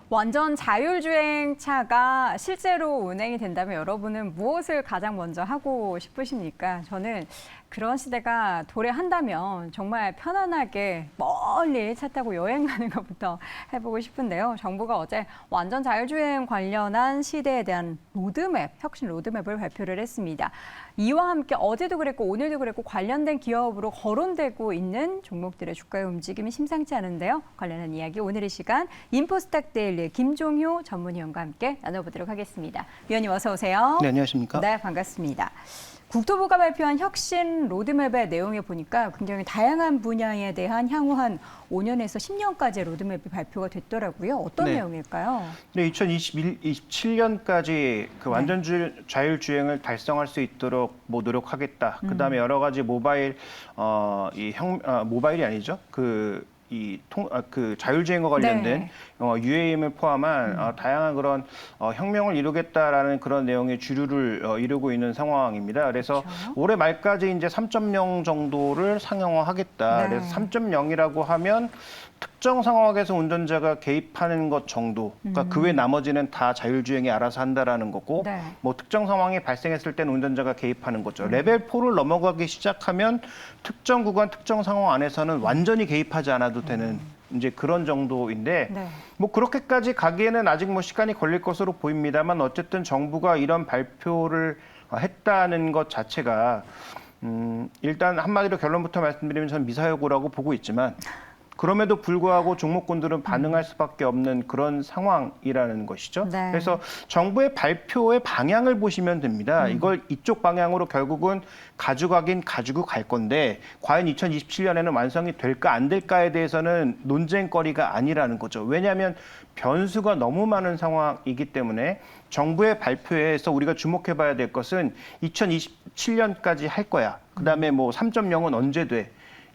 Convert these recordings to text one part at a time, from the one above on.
완전 자율주행차가 실제로 운행이 된다면 여러분은 무엇을 가장 먼저 하고 싶으십니까? 저는 그런 시대가 도래한다면 정말 편안하게 멀리 차 타고 여행 가는 것부터 해보고 싶은데요. 정부가 어제 완전 자율주행 관련한 시대에 대한 로드맵, 혁신 로드맵을 발표를 했습니다. 이와 함께 어제도 그랬고 오늘도 그랬고 관련된 기업으로 거론되고 있는 종목들의 주가의 움직임이 심상치 않은데요. 관련한 이야기 오늘 이 시간 인포스탁 데일리 김종효 전문위원과 함께 나눠보도록 하겠습니다. 위원님 어서 오세요. 네, 안녕하십니까? 네, 반갑습니다. 국토부가 발표한 혁신 로드맵의 내용에 보니까 굉장히 다양한 분야에 대한 향후 한 5년에서 10년까지의 로드맵이 발표가 됐더라고요. 어떤 내용일까요? 네, 2027년까지 그 완전 자율주행을 달성할 수 있도록 뭐 노력하겠다. 그다음에 여러 가지 모바일이 아니죠. 그 자율주행과 관련된 UAM을 포함한 다양한 그런 혁명을 이루겠다라는 그런 내용의 주류를 이루고 있는 상황입니다. 그래서 그렇죠. 올해 말까지 이제 3.0 정도를 상용화하겠다. 그래서 3.0이라고 하면 특정 상황에서 운전자가 개입하는 것 정도, 그러니까 그 외 나머지는 다 자율주행이 알아서 한다라는 거고, 뭐 특정 상황이 발생했을 때는 운전자가 개입하는 거죠. 레벨 4를 넘어가기 시작하면 특정 구간, 특정 상황 안에서는 완전히 개입하지 않아도 되는 이제 그런 정도인데, 뭐 그렇게까지 가기에는 아직 뭐 시간이 걸릴 것으로 보입니다만 어쨌든 정부가 이런 발표를 했다는 것 자체가 일단 한마디로 결론부터 말씀드리면 저는 미사여구라고 보고 있지만. 그럼에도 불구하고 종목군들은 반응할 수밖에 없는 그런 상황이라는 것이죠. 그래서 정부의 발표의 방향을 보시면 됩니다. 이걸 이쪽 방향으로 결국은 가지고 갈 건데 과연 2027년에는 완성이 될까 안 될까에 대해서는 논쟁거리가 아니라는 거죠. 왜냐하면 변수가 너무 많은 상황이기 때문에 정부의 발표에서 우리가 주목해 봐야 될 것은 2027년까지 할 거야. 그다음에 뭐 3.0은 언제 돼?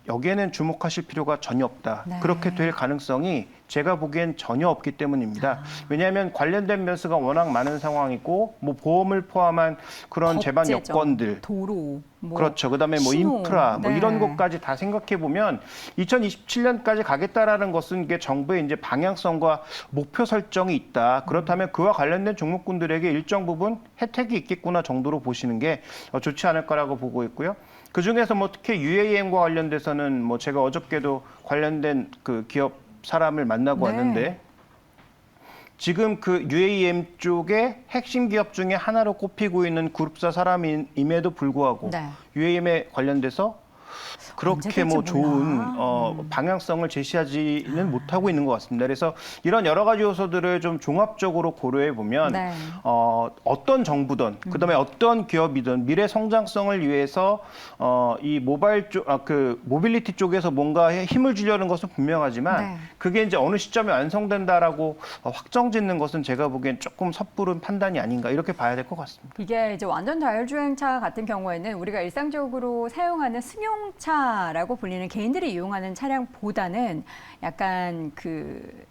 여기에는 주목하실 필요가 전혀 없다. 그렇게 될 가능성이 제가 보기엔 전혀 없기 때문입니다. 왜냐하면 관련된 변수가 워낙 많은 상황이고 뭐 보험을 포함한 그런 제반 여건들, 도로, 그렇죠. 그다음에 뭐 인프라, 뭐 이런 것까지 다 생각해 보면 2027년까지 가겠다라는 것은 이게 정부의 이제 방향성과 목표 설정이 있다. 그렇다면 그와 관련된 종목군들에게 일정 부분 혜택이 있겠구나 정도로 보시는 게 좋지 않을까라고 보고 있고요. 그 중에서 뭐 특히 UAM과 관련돼서는 뭐 제가 어저께도 관련된 그 기업 사람을 만나고 왔는데 지금 그 UAM 쪽에 핵심 기업 중에 하나로 꼽히고 있는 그룹사 사람임에도 불구하고 UAM에 관련돼서 그렇게 뭐 좋은 방향성을 제시하지는 못하고 있는 것 같습니다. 그래서 이런 여러 가지 요소들을 좀 종합적으로 고려해 보면 어떤 정부든 그다음에 어떤 기업이든 미래 성장성을 위해서 이 모바일 쪽, 모빌리티 쪽에서 뭔가 힘을 주려는 것은 분명하지만 그게 이제 어느 시점에 완성된다라고 확정짓는 것은 제가 보기엔 조금 섣부른 판단이 아닌가 이렇게 봐야 될 것 같습니다. 이게 이제 완전 자율주행차 같은 경우에는 우리가 일상적으로 사용하는 승용차라고 불리는 개인들이 이용하는 차량보다는 약간 그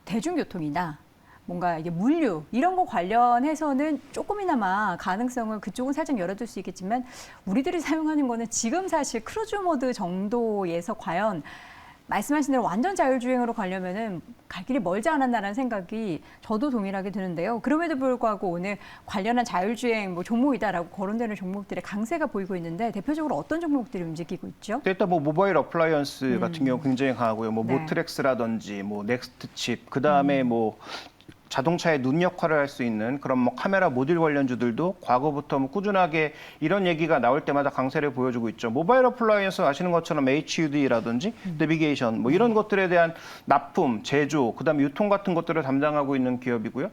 대중교통이나 뭔가 이게 물류 이런 거 관련해서는 조금이나마 가능성을 그쪽은 살짝 열어둘 수 있겠지만 우리들이 사용하는 거는 지금 사실 크루즈 모드 정도에서 과연 말씀하신 대로 완전 자율주행으로 가려면은 갈 길이 멀지 않았나라는 생각이 저도 동일하게 드는데요. 그럼에도 불구하고 오늘 관련한 자율주행 뭐 종목이다라고 거론되는 종목들의 강세가 보이고 있는데 대표적으로 어떤 종목들이 움직이고 있죠? 일단 뭐 모바일 어플라이언스 같은 경우 굉장히 강하고요. 뭐 모트렉스라든지 뭐 넥스트칩, 그 다음에 뭐 자동차의 눈 역할을 할 수 있는 그런 뭐 카메라 모듈 관련주들도 과거부터 뭐 꾸준하게 이런 얘기가 나올 때마다 강세를 보여주고 있죠. 모바일 어플라이언스 아시는 것처럼 HUD라든지 내비게이션 뭐 이런 것들에 대한 납품, 제조, 그다음에 유통 같은 것들을 담당하고 있는 기업이고요.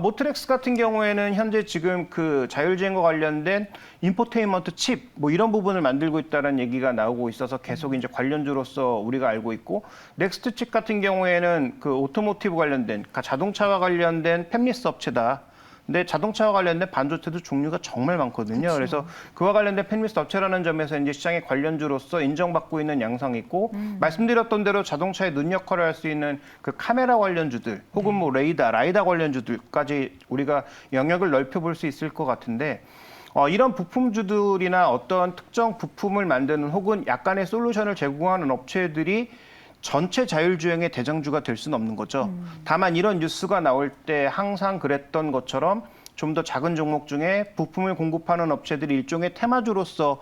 모트렉스 같은 경우에는 현재 지금 그 자율주행과 관련된 인포테인먼트 칩 뭐 이런 부분을 만들고 있다는 얘기가 나오고 있어서 계속 이제 관련주로서 우리가 알고 있고 넥스트 칩 같은 경우에는 그 오토모티브 관련된 자동차와 관련된 팹리스 업체다. 근데 자동차와 관련된 반도체도 종류가 정말 많거든요. 그래서 그와 관련된 팹리스 업체라는 점에서 이제 시장의 관련주로서 인정받고 있는 양상이고 말씀드렸던 대로 자동차의 눈 역할을 할 수 있는 그 카메라 관련주들 혹은 뭐 라이다 관련주들까지 우리가 영역을 넓혀볼 수 있을 것 같은데 이런 부품주들이나 어떤 특정 부품을 만드는 혹은 약간의 솔루션을 제공하는 업체들이 전체 자율주행의 대장주가 될 수는 없는 거죠. 다만 이런 뉴스가 나올 때 항상 그랬던 것처럼 좀 더 작은 종목 중에 부품을 공급하는 업체들이 일종의 테마주로서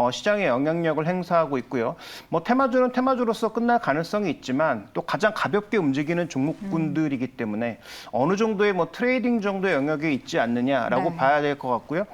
시장에 영향력을 행사하고 있고요. 뭐 테마주는 테마주로서 끝날 가능성이 있지만 또 가장 가볍게 움직이는 종목군들이기 때문에 어느 정도의 뭐 트레이딩 정도의 영역에 있지 않느냐라고 네. 봐야 될 것 같고요.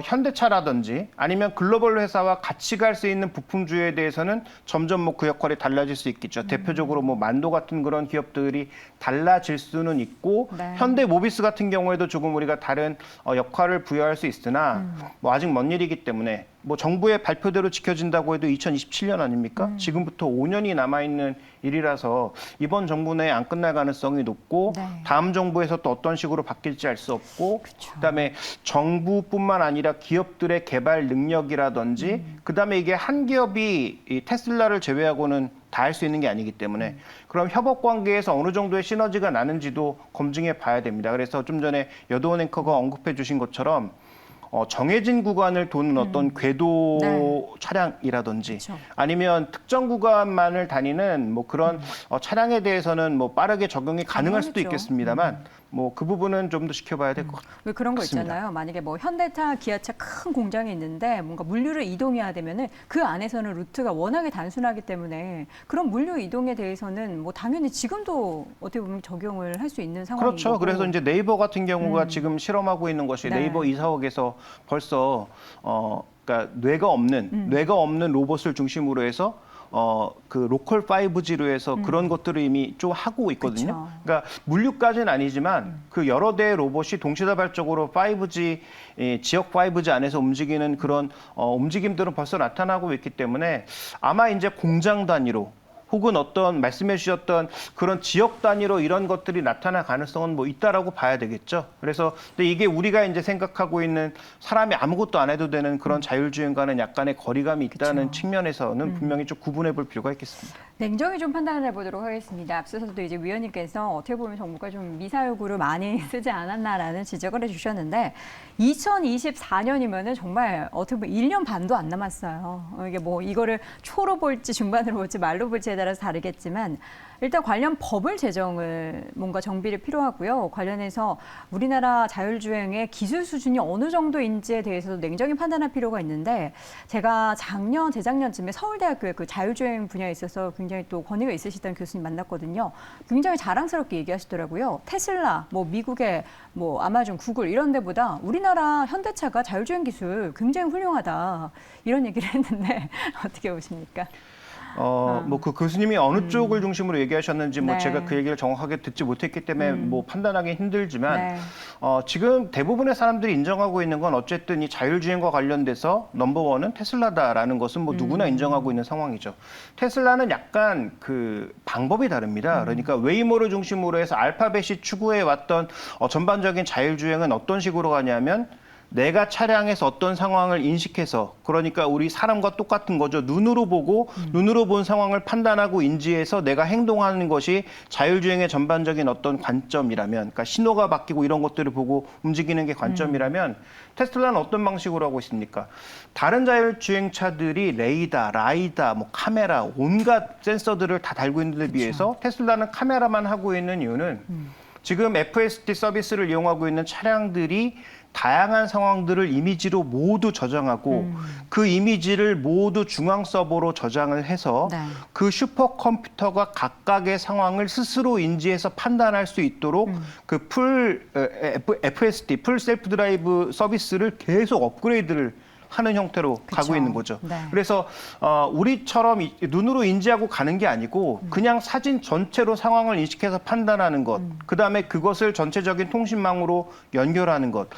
현대차라든지 아니면 글로벌 회사와 같이 갈 수 있는 부품주에 대해서는 점점 뭐 그 역할이 달라질 수 있겠죠. 대표적으로 뭐 만도 같은 그런 기업들이 달라질 수는 있고 네. 현대모비스 같은 경우에도 조금 우리가 다른 역할을 부여할 수 있으나 뭐 아직 먼 일이기 때문에 뭐 정부의 발표대로 지켜진다고 해도 2027년 아닙니까? 지금부터 5년이 남아있는 일이라서 이번 정부 내에 안 끝날 가능성이 높고 네. 다음 정부에서 또 어떤 식으로 바뀔지 알 수 없고 그다음에 정부뿐만 아니라 기업들의 개발 능력이라든지 그다음에 이게 한 기업이 이 테슬라를 제외하고는 다 할 수 있는 게 아니기 때문에 그럼 협업 관계에서 어느 정도의 시너지가 나는지도 검증해 봐야 됩니다. 그래서 좀 전에 여도원 앵커가 언급해 주신 것처럼 정해진 구간을 도는 어떤 궤도 네. 차량이라든지 그렇죠. 아니면 특정 구간만을 다니는 뭐 그런 차량에 대해서는 뭐 빠르게 적용이 가능할 수도 당연하죠. 있겠습니다만 뭐 그 부분은 좀 더 지켜봐야 될 것 같습니다. 왜 그런 거 있잖아요. 만약에 뭐 현대차, 기아차 큰 공장이 있는데 뭔가 물류를 이동해야 되면은 그 안에서는 루트가 워낙에 단순하기 때문에 그런 물류 이동에 대해서는 뭐 당연히 지금도 어떻게 보면 적용을 할 수 있는 상황인 그렇죠. 거고. 그래서 이제 네이버 같은 경우가 지금 실험하고 있는 것이 네. 네이버 이사옥에서 벌써 그러니까 뇌가 없는 로봇을 중심으로 해서 그 로컬 5G로 해서 그런 것들을 이미 좀 하고 있거든요. 그쵸. 그러니까 물류까지는 아니지만 그 여러 대의 로봇이 동시다발적으로 5G 지역 5G 안에서 움직이는 그런 움직임들은 벌써 나타나고 있기 때문에 아마 이제 공장 단위로 혹은 어떤 말씀해 주셨던 그런 지역 단위로 이런 것들이 나타날 가능성은 뭐 있다라고 봐야 되겠죠. 그래서 근데 이게 우리가 이제 생각하고 있는 사람이 아무것도 안 해도 되는 그런 자율주행과는 약간의 거리감이 있다는 그쵸. 측면에서는 분명히 좀 구분해 볼 필요가 있겠습니다. 냉정히 좀 판단을 해보도록 하겠습니다. 앞서서도 이제 위원님께서 어떻게 보면 정부가 좀 미사여구를 많이 쓰지 않았나라는 지적을 해주셨는데 2024년이면은 정말 어떻게 보면 1년 반도 안 남았어요. 이게 뭐 이거를 초로 볼지 중반으로 볼지 말로 볼지에 따라서 다르겠지만 일단 관련 법을 제정을 뭔가 정비를 필요하고요. 관련해서 우리나라 자율주행의 기술 수준이 어느 정도인지에 대해서도 냉정히 판단할 필요가 있는데 제가 재작년쯤에 서울대학교의 그 자율주행 분야에 있어서 굉장히 또 권위가 있으시던 교수님 만났거든요. 굉장히 자랑스럽게 얘기하시더라고요. 테슬라, 뭐 미국의 뭐 아마존, 구글 이런 데보다 우리나라 현대차가 자율주행 기술 굉장히 훌륭하다. 이런 얘기를 했는데 어떻게 보십니까? 뭐 그 교수님이 어느 쪽을 중심으로 얘기하셨는지 뭐 네. 제가 그 얘기를 정확하게 듣지 못했기 때문에 뭐 판단하기 힘들지만 네. 지금 대부분의 사람들이 인정하고 있는 건 어쨌든 이 자율주행과 관련돼서 넘버원은 테슬라다라는 것은 뭐 누구나 인정하고 있는 상황이죠. 테슬라는 약간 그 방법이 다릅니다. 그러니까 웨이모를 중심으로 해서 알파벳이 추구해 왔던 전반적인 자율주행은 어떤 식으로 가냐면 내가 차량에서 어떤 상황을 인식해서 그러니까 우리 사람과 똑같은 거죠. 눈으로 보고 눈으로 본 상황을 판단하고 인지해서 내가 행동하는 것이 자율주행의 전반적인 어떤 관점이라면 그러니까 신호가 바뀌고 이런 것들을 보고 움직이는 게 관점이라면 테슬라는 어떤 방식으로 하고 있습니까? 다른 자율주행차들이 레이더, 라이다, 뭐 카메라 온갖 센서들을 다 달고 있는 데 비해서 테슬라는 카메라만 하고 있는 이유는 지금 FSD 서비스를 이용하고 있는 차량들이 다양한 상황들을 이미지로 모두 저장하고 그 이미지를 모두 중앙 서버로 저장을 해서 네. 그 슈퍼컴퓨터가 각각의 상황을 스스로 인지해서 판단할 수 있도록 그 FSD, 풀 셀프 드라이브 서비스를 계속 업그레이드를 하는 형태로 가고 있는 거죠. 네. 그래서 우리처럼 눈으로 인지하고 가는 게 아니고 그냥 사진 전체로 상황을 인식해서 판단하는 것, 그다음에 그것을 전체적인 통신망으로 연결하는 것.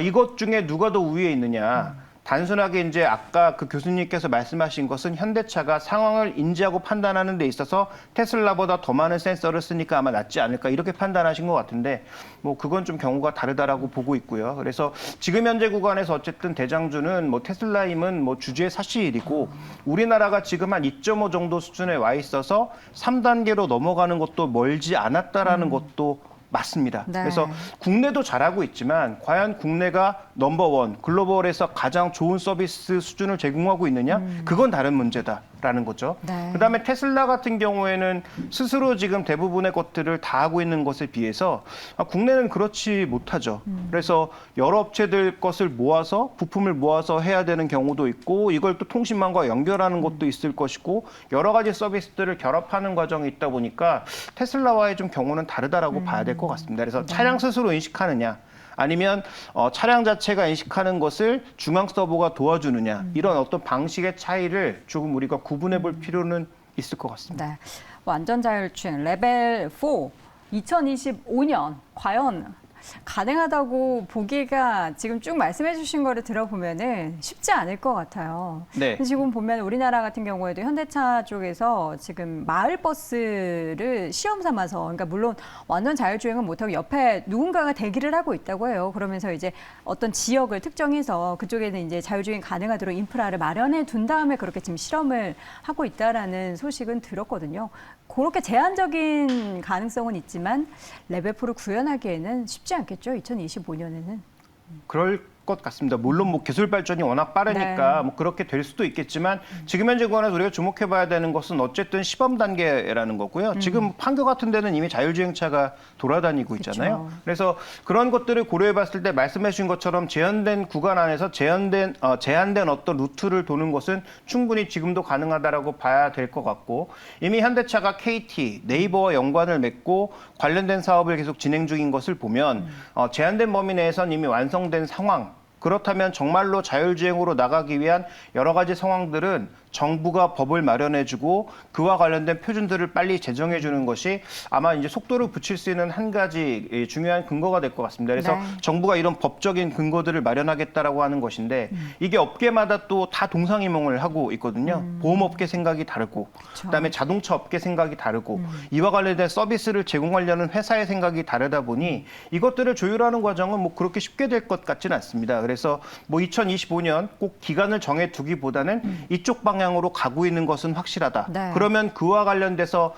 이것 중에 누가 더 우위에 있느냐. 단순하게 이제 아까 그 교수님께서 말씀하신 것은 현대차가 상황을 인지하고 판단하는 데 있어서 테슬라보다 더 많은 센서를 쓰니까 아마 낫지 않을까 이렇게 판단하신 것 같은데 뭐 그건 좀 경우가 다르다라고 보고 있고요. 그래서 지금 현재 구간에서 어쨌든 대장주는 뭐 테슬라임은 뭐 주주의 사실이고 우리나라가 지금 한 2.5 정도 수준에 와 있어서 3단계로 넘어가는 것도 멀지 않았다라는 것도 맞습니다. 네. 그래서 국내도 잘하고 있지만 과연 국내가 넘버원, 글로벌에서 가장 좋은 서비스 수준을 제공하고 있느냐? 그건 다른 문제다. 라는 거죠. 네. 그다음에 테슬라 같은 경우에는 스스로 지금 대부분의 것들을 다 하고 있는 것에 비해서 국내는 그렇지 못하죠. 그래서 여러 업체들 것을 모아서 부품을 모아서 해야 되는 경우도 있고 이걸 또 통신망과 연결하는 것도 있을 것이고 여러 가지 서비스들을 결합하는 과정이 있다 보니까 테슬라와의 좀 경우는 다르다라고 봐야 될 것 같습니다. 그래서 차량 스스로 인식하느냐 아니면 차량 자체가 인식하는 것을 중앙 서버가 도와주느냐 이런 어떤 방식의 차이를 조금 우리가 구분해 볼 필요는 있을 것 같습니다. 네. 완전 자율주행 레벨 4 2025년 과연 가능하다고 보기가 지금 쭉 말씀해 주신 거를 들어보면은 쉽지 않을 것 같아요. 네. 지금 보면 우리나라 같은 경우에도 현대차 쪽에서 지금 마을 버스를 시험 삼아서, 그러니까 물론 완전 자율주행은 못하고 옆에 누군가가 대기를 하고 있다고 해요. 그러면서 이제 어떤 지역을 특정해서 그쪽에는 이제 자율주행 가능하도록 인프라를 마련해 둔 다음에 그렇게 지금 실험을 하고 있다라는 소식은 들었거든요. 그렇게 제한적인 가능성은 있지만 레벨 4를 구현하기에는 쉽지 않겠죠. 2025년에는. 그럴 것 같습니다. 물론 뭐 기술 발전이 워낙 빠르니까 네. 뭐 그렇게 될 수도 있겠지만 지금 현재 관해서 우리가 주목해봐야 되는 것은 어쨌든 시범 단계라는 거고요. 지금 판교 같은 데는 이미 자율주행차가 돌아다니고 있잖아요. 그렇죠. 그래서 그런 것들을 고려해봤을 때 말씀해주신 것처럼 제한된 구간 안에서 제한된 어떤 루트를 도는 것은 충분히 지금도 가능하다라고 봐야 될 것 같고 이미 현대차가 KT, 네이버와 연관을 맺고 관련된 사업을 계속 진행 중인 것을 보면 제한된 범위 내에선 이미 완성된 상황. 그렇다면 정말로 자율주행으로 나가기 위한 여러 가지 상황들은 정부가 법을 마련해주고 그와 관련된 표준들을 빨리 제정해주는 것이 아마 이제 속도를 붙일 수 있는 한 가지 중요한 근거가 될 것 같습니다. 그래서 네. 정부가 이런 법적인 근거들을 마련하겠다라고 하는 것인데 이게 업계마다 또 다 동상이몽을 하고 있거든요. 보험업계 생각이 다르고 그렇죠. 그다음에 자동차 업계 생각이 다르고 이와 관련된 서비스를 제공하려는 회사의 생각이 다르다 보니 이것들을 조율하는 과정은 뭐 그렇게 쉽게 될 것 같지는 않습니다. 그래서 뭐 2025년 꼭 기간을 정해두기보다는 이쪽 방향으로 가고 있는 것은 확실하다. 네. 그러면 그와 관련돼서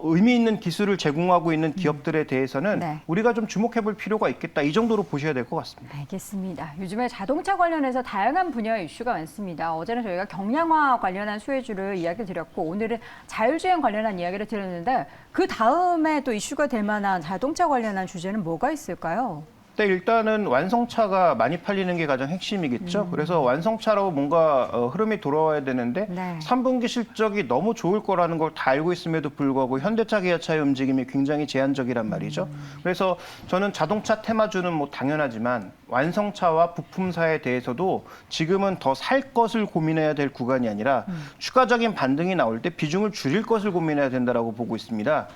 의미 있는 기술을 제공하고 있는 기업들에 대해서는 네. 우리가 좀 주목해볼 필요가 있겠다. 이 정도로 보셔야 될 것 같습니다. 알겠습니다. 요즘에 자동차 관련해서 다양한 분야의 이슈가 많습니다. 어제는 저희가 경량화 관련한 수혜주를 이야기 드렸고 오늘은 자율주행 관련한 이야기를 드렸는데 그 다음에 또 이슈가 될 만한 자동차 관련한 주제는 뭐가 있을까요? 네, 일단은 완성차가 많이 팔리는 게 가장 핵심이겠죠. 그래서 완성차로 뭔가 흐름이 돌아와야 되는데 네. 3분기 실적이 너무 좋을 거라는 걸 다 알고 있음에도 불구하고 현대차, 기아차의 움직임이 굉장히 제한적이란 말이죠. 그래서 저는 자동차 테마주는 뭐 당연하지만 완성차와 부품사에 대해서도 지금은 더 살 것을 고민해야 될 구간이 아니라 추가적인 반등이 나올 때 비중을 줄일 것을 고민해야 된다라고 보고 있습니다.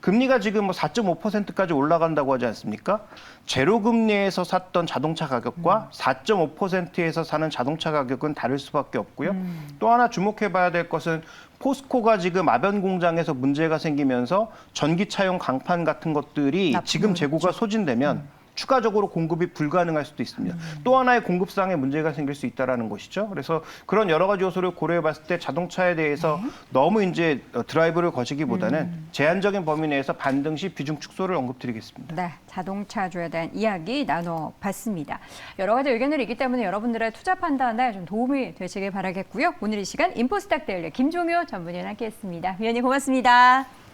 금리가 지금 뭐 4.5%까지 올라간다고 하지 않습니까? 제로 금리에서 샀던 자동차 가격과 4.5%에서 사는 자동차 가격은 다를 수밖에 없고요. 또 하나 주목해봐야 될 것은 포스코가 지금 아변 공장에서 문제가 생기면서 전기차용 강판 같은 것들이 지금 재고가 소진되면 추가적으로 공급이 불가능할 수도 있습니다. 또 하나의 공급상의 문제가 생길 수 있다는 것이죠. 그래서 그런 여러 가지 요소를 고려해봤을 때 자동차에 대해서 너무 이제 드라이브를 거시기보다는 제한적인 범위 내에서 반등 시 비중 축소를 언급드리겠습니다. 네, 자동차주에 대한 이야기 나눠봤습니다. 여러 가지 의견들이 있기 때문에 여러분들의 투자 판단에 좀 도움이 되시길 바라겠고요. 오늘 이 시간 인포스탁 데일리 김종효 전문위원 함께했습니다. 위원님 고맙습니다.